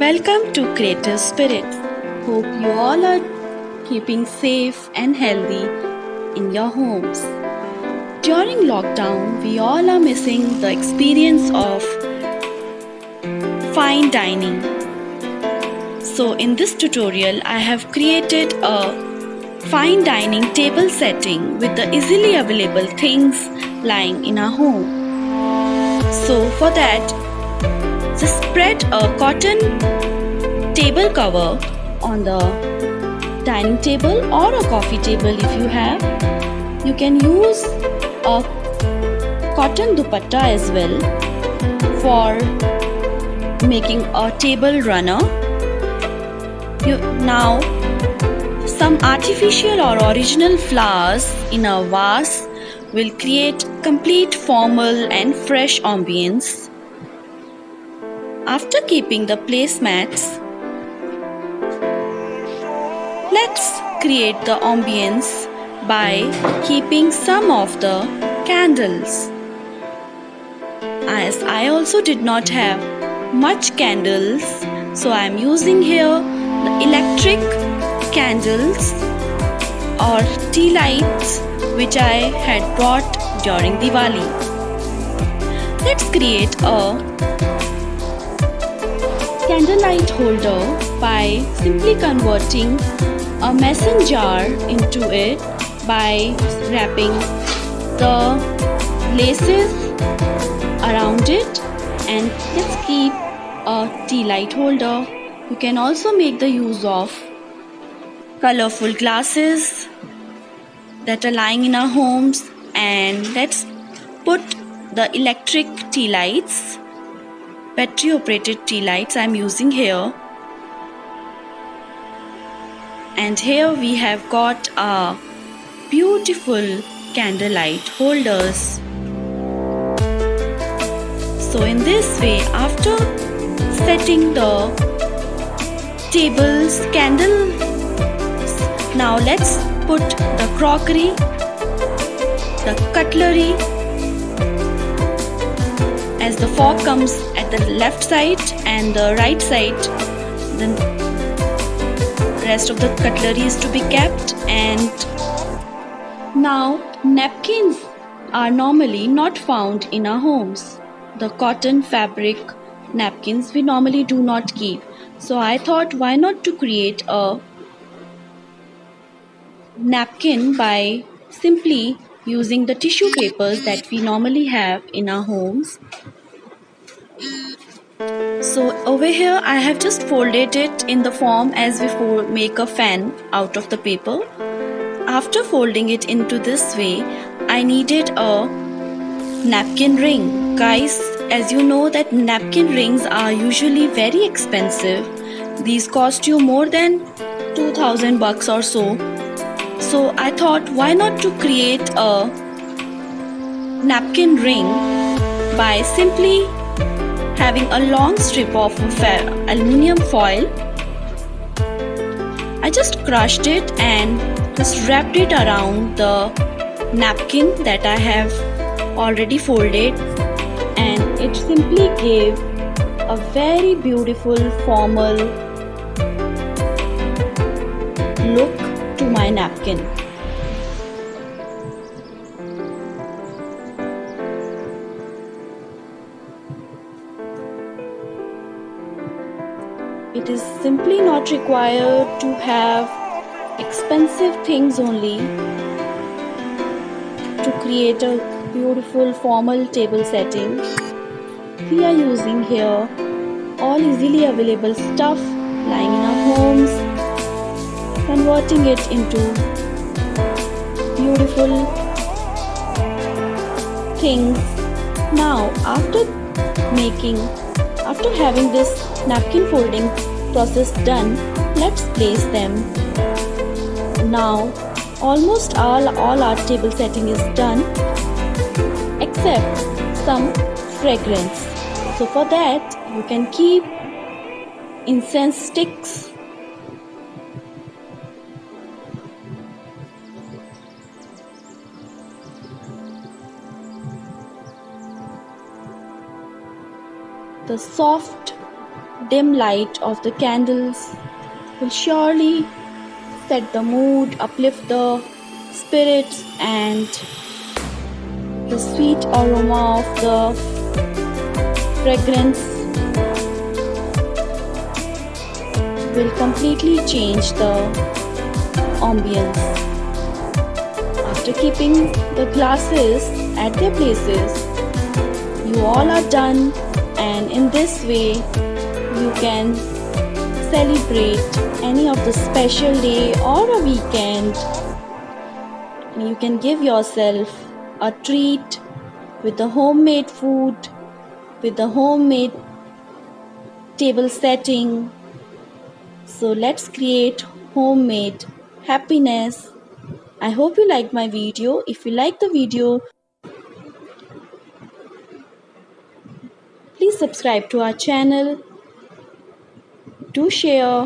Welcome to Creative Spirit. Hope you all are keeping safe and healthy in your homes. During lockdown, we all are missing the experience of fine dining. So, in this tutorial, I have created a fine dining table setting with the easily available things lying in our home. So, for that, just spread a cotton table cover on the dining table or a coffee table if you have. You can use a cotton dupatta as well for making a table runner. Now some artificial or original flowers in a vase will create complete formal and fresh ambience. After keeping the placemats, let's create the ambience by keeping some of the candles. As I also did not have much candles, so I am using here the electric candles or tea lights which I had bought during Diwali. Let's create a candlelight holder by simply converting a mason jar into it by wrapping the laces around it, and let's keep a tea light holder. You can also make the use of colorful glasses that are lying in our homes, and let's put the electric tea lights, battery operated tea lights I'm using here. And here we have got a beautiful candlelight holders. So in this way, after setting the tables, candles, now let's put the crockery, the cutlery, as the fork comes at the left side and the right side, then rest of the cutlery is to be kept. And now napkins are normally not found in our homes. The cotton fabric napkins we normally do not keep. So I thought, why not to create a napkin by simply using the tissue papers that we normally have in our homes. So over here I have just folded it in the form as we make a fan out of the paper. After folding it into this way, I needed a napkin ring. Guys, as you know that napkin rings are usually very expensive. These cost you more than 2000 bucks or so. So I thought, why not to create a napkin ring by simply having a long strip of aluminium foil. I just crushed it and just wrapped it around the napkin that I have already folded, and it simply gave a very beautiful formal look to my napkin. It is simply not required to have expensive things only to create a beautiful formal table setting. We are using here all easily available stuff lying in our homes, converting it into beautiful things. Now after having this napkin folding process done, let's place them. Now almost all our table setting is done except some fragrance. So for that you can keep incense sticks, the soft dim light of the candles will surely set the mood, uplift the spirits, and the sweet aroma of the fragrance will completely change the ambience. After keeping the glasses at their places, you all are done, and in this way you can celebrate any of the special day or a weekend. You can give yourself a treat with the homemade food, with the homemade table setting. So let's create homemade happiness. I hope you liked my video. If you like the video, please subscribe to our channel. Do share.